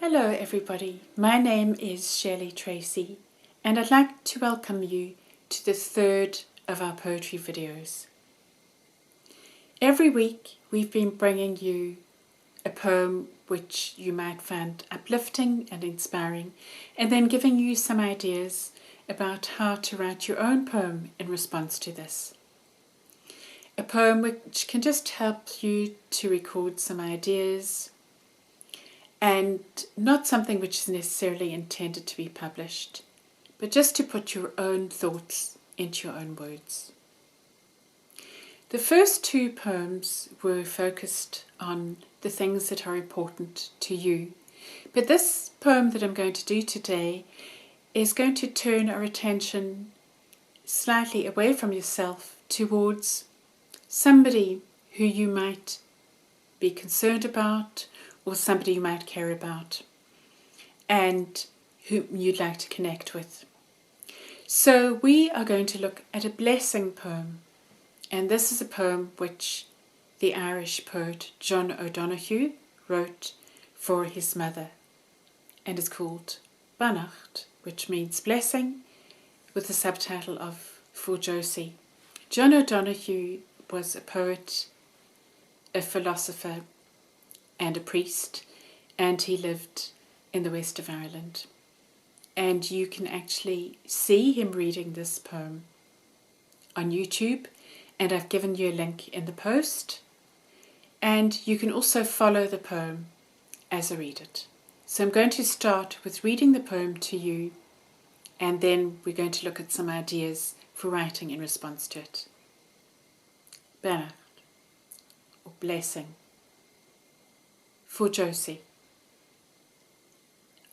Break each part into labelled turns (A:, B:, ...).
A: Hello everybody, my name is Shirley Tracy and I'd like to welcome you to the third of our poetry videos. Every week we've been bringing you a poem which you might find uplifting and inspiring, and then giving you some ideas about how to write your own poem in response to this. A poem which can just help you to record some ideas, and not something which is necessarily intended to be published, but just to put your own thoughts into your own words. The first two poems were focused on the things that are important to you, but this poem that I'm going to do today is going to turn our attention slightly away from yourself towards somebody who you might be concerned about, or somebody you might care about, and whom you'd like to connect with. So we are going to look at a blessing poem, and this is a poem which the Irish poet John O'Donoghue wrote for his mother, and is called Beannacht, which means blessing, with the subtitle of For Josie. John O'Donoghue was a poet, a philosopher, and a priest, and he lived in the west of Ireland. And you can actually see him reading this poem on YouTube, and I've given you a link in the post, and you can also follow the poem as I read it. So I'm going to start with reading the poem to you, and then we're going to look at some ideas for writing in response to it. Beannacht, or blessing. For Josie.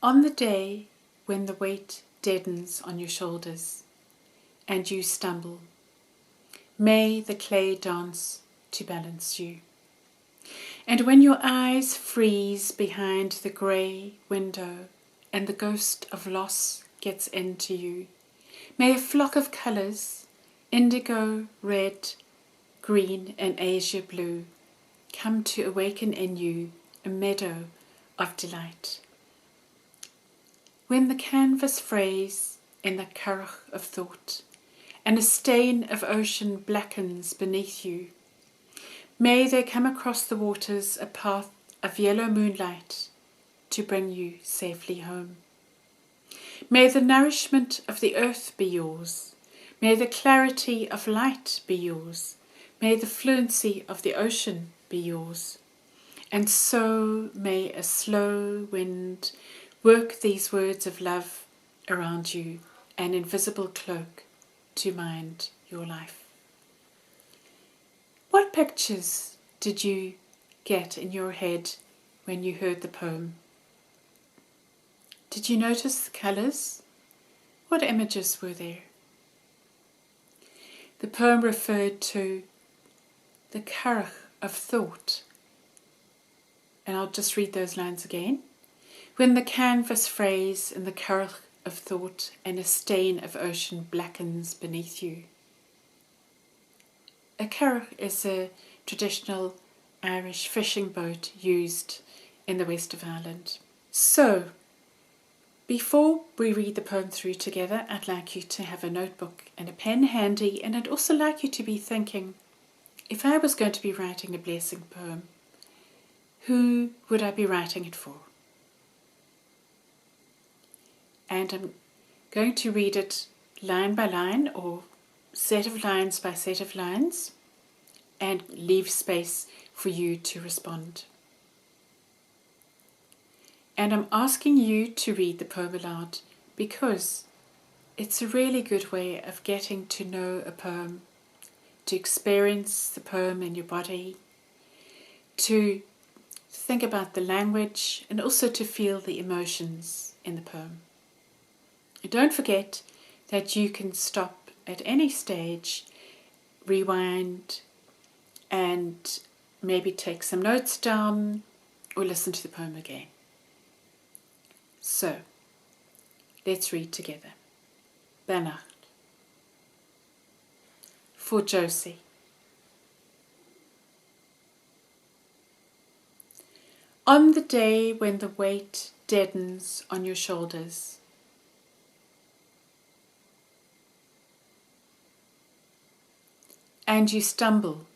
A: On the day when the weight deadens on your shoulders and you stumble, may the clay dance to balance you. And when your eyes freeze behind the grey window and the ghost of loss gets into you, may a flock of colours, indigo, red, green and azure blue, come to awaken in you a meadow of delight. When the canvas frays in the currach of thought, and a stain of ocean blackens beneath you, may there come across the waters a path of yellow moonlight to bring you safely home. May the nourishment of the earth be yours, may the clarity of light be yours, may the fluency of the ocean be yours. And so may a slow wind work these words of love around you, an invisible cloak to mind your life. What pictures did you get in your head when you heard the poem? Did you notice the colours? What images were there? The poem referred to the currach of thought. And I'll just read those lines again. When the canvas frays in the currach of thought and a stain of ocean blackens beneath you. A currach is a traditional Irish fishing boat used in the west of Ireland. So, before we read the poem through together, I'd like you to have a notebook and a pen handy, and I'd also like you to be thinking, if I was going to be writing a blessing poem, who would I be writing it for? And I'm going to read it line by line, or set of lines by set of lines, and leave space for you to respond. And I'm asking you to read the poem aloud because it's a really good way of getting to know a poem, to experience the poem in your body, to think about the language, and also to feel the emotions in the poem. And don't forget that you can stop at any stage, rewind, and maybe take some notes down or listen to the poem again. So, let's read together. Beannacht. For Josie. On the day when the weight deadens on your shoulders. And you stumble.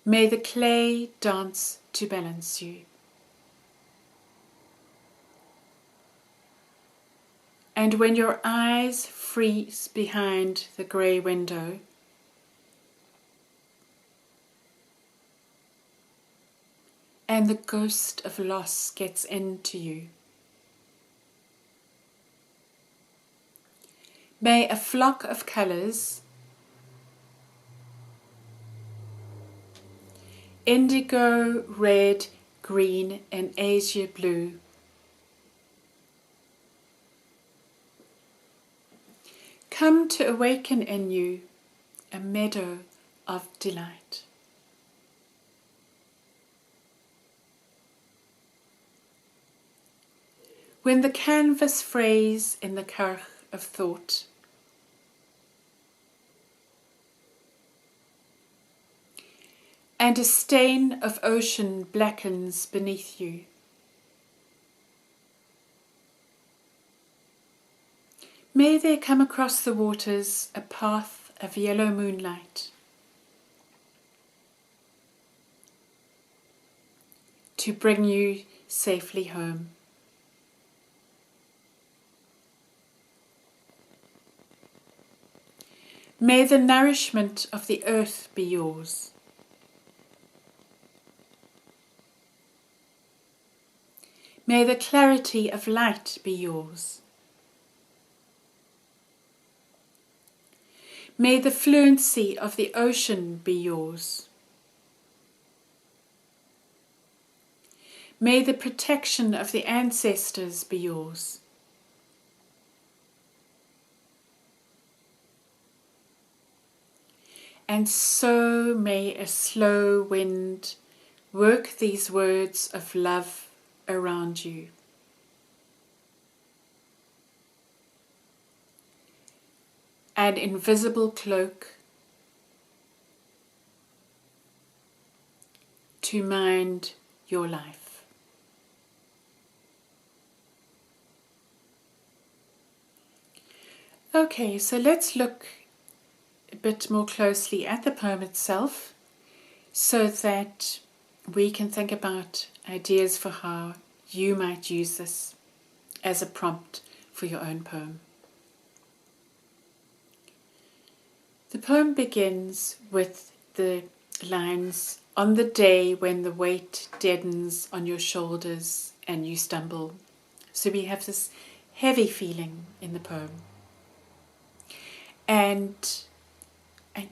A: May the clay dance to balance you. And when your eyes freeze behind the grey window, and the ghost of loss gets into you, may a flock of colours, indigo, red, green and azure blue, come to awaken in you a meadow of delight. When the canvas frays in the currach of thought, and a stain of ocean blackens beneath you, may there come across the waters a path of yellow moonlight to bring you safely home. May the nourishment of the earth be yours. May the clarity of light be yours. May the fluency of the ocean be yours. May the protection of the ancestors be yours. And so may a slow wind work these words of love around you. An invisible cloak to mind your life. Okay, so let's look a bit more closely at the poem itself so that we can think about ideas for how you might use this as a prompt for your own poem. The poem begins with the lines, "On the day when the weight deadens on your shoulders and you stumble." So we have this heavy feeling in the poem. And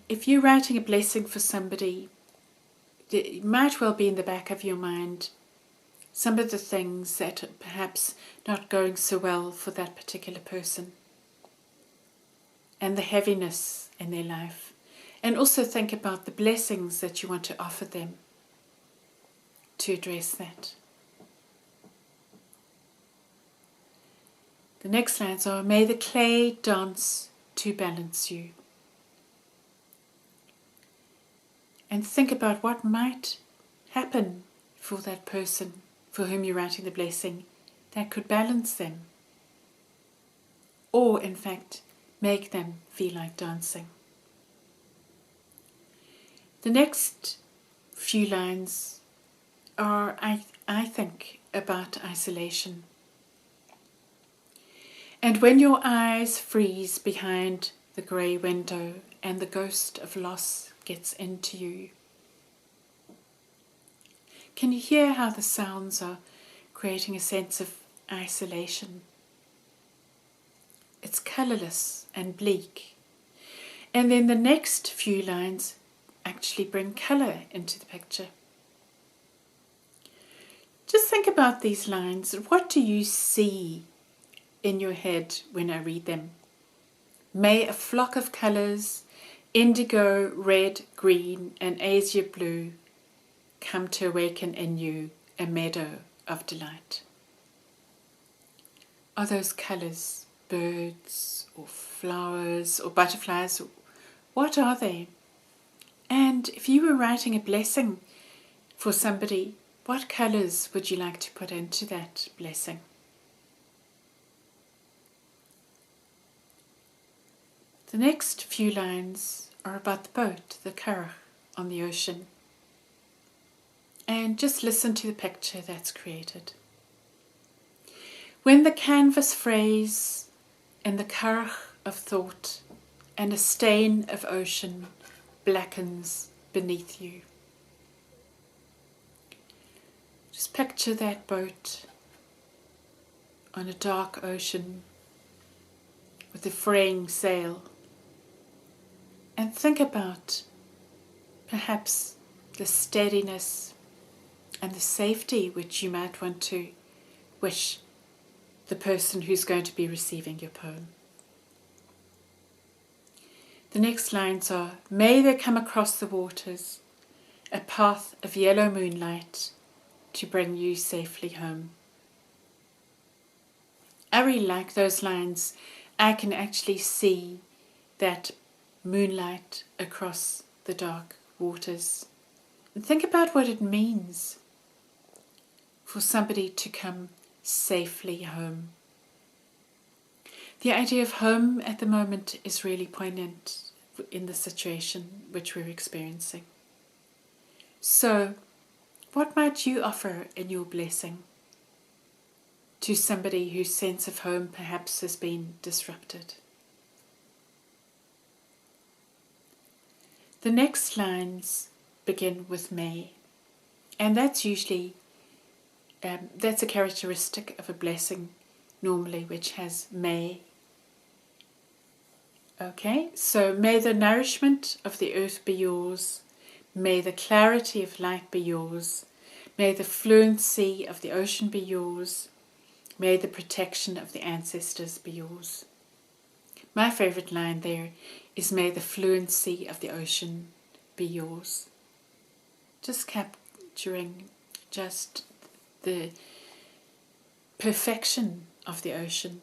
A: if you're writing a blessing for somebody, it might well be in the back of your mind some of the things that are perhaps not going so well for that particular person and the heaviness in their life. And also think about the blessings that you want to offer them to address that. The next lines are, "May the clay dance to balance you." And think about what might happen for that person for whom you're writing the blessing that could balance them, or in fact make them feel like dancing. The next few lines are, I think, about isolation. "And when your eyes freeze behind the grey window and the ghost of loss gets into you." Can you hear how the sounds are creating a sense of isolation? It's colourless and bleak. And then the next few lines actually bring colour into the picture. Just think about these lines. What do you see in your head when I read them? "May a flock of colours, indigo, red, green and azure blue, come to awaken in you a meadow of delight." Are those colours birds or flowers or butterflies? What are they? And if you were writing a blessing For somebody, what colours would you like to put into that blessing? The next few lines are about the boat, the currach, on the ocean. And just listen to the picture that's created. When the canvas frays and the currach of thought and a stain of ocean blackens beneath you. Just picture that boat on a dark ocean with a fraying sail. And think about perhaps the steadiness and the safety which you might want to wish the person who's going to be receiving your poem. The next lines are, may there come across the waters a path of yellow moonlight to bring you safely home. I really like those lines. I can actually see that moonlight across the dark waters. And think about what it means for somebody to come safely home. The idea of home at the moment is really poignant in the situation which we're experiencing. So, what might you offer in your blessing to somebody whose sense of home perhaps has been disrupted? The next lines begin with may, and that's usually that's a characteristic of a blessing normally which has may. Okay, so may the nourishment of the earth be yours, may the clarity of light be yours, may the fluency of the ocean be yours, may the protection of the ancestors be yours. My favourite line there is, may the fluency of the ocean be yours. Just capturing just the perfection of the ocean,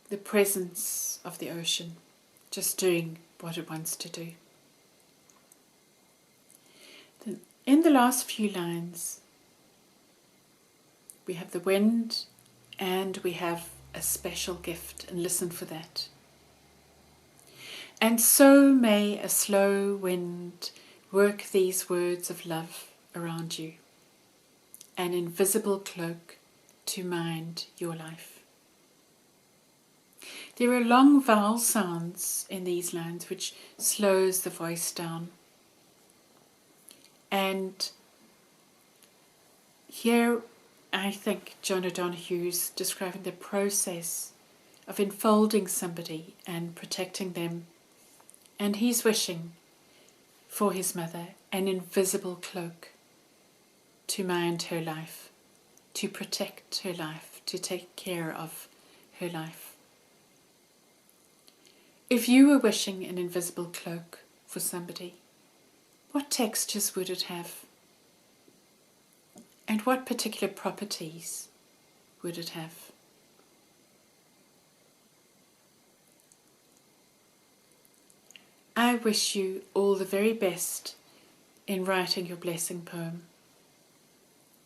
A: the presence of the ocean, just doing what it wants to do. Then in the last few lines, we have the wind and we have a special gift, and listen for that. And so may a slow wind work these words of love around you, an invisible cloak to mind your life. There are long vowel sounds in these lines which slows the voice down. And here I think John O'Donoghue's describing the process of enfolding somebody and protecting them. And he's wishing for his mother an invisible cloak to mind her life, to protect her life, to take care of her life. If you were wishing an invisible cloak for somebody, what textures would it have? And what particular properties would it have? I wish you all the very best in writing your blessing poem,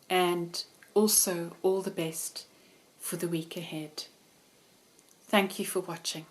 A: and also all the best for the week ahead. Thank you for watching.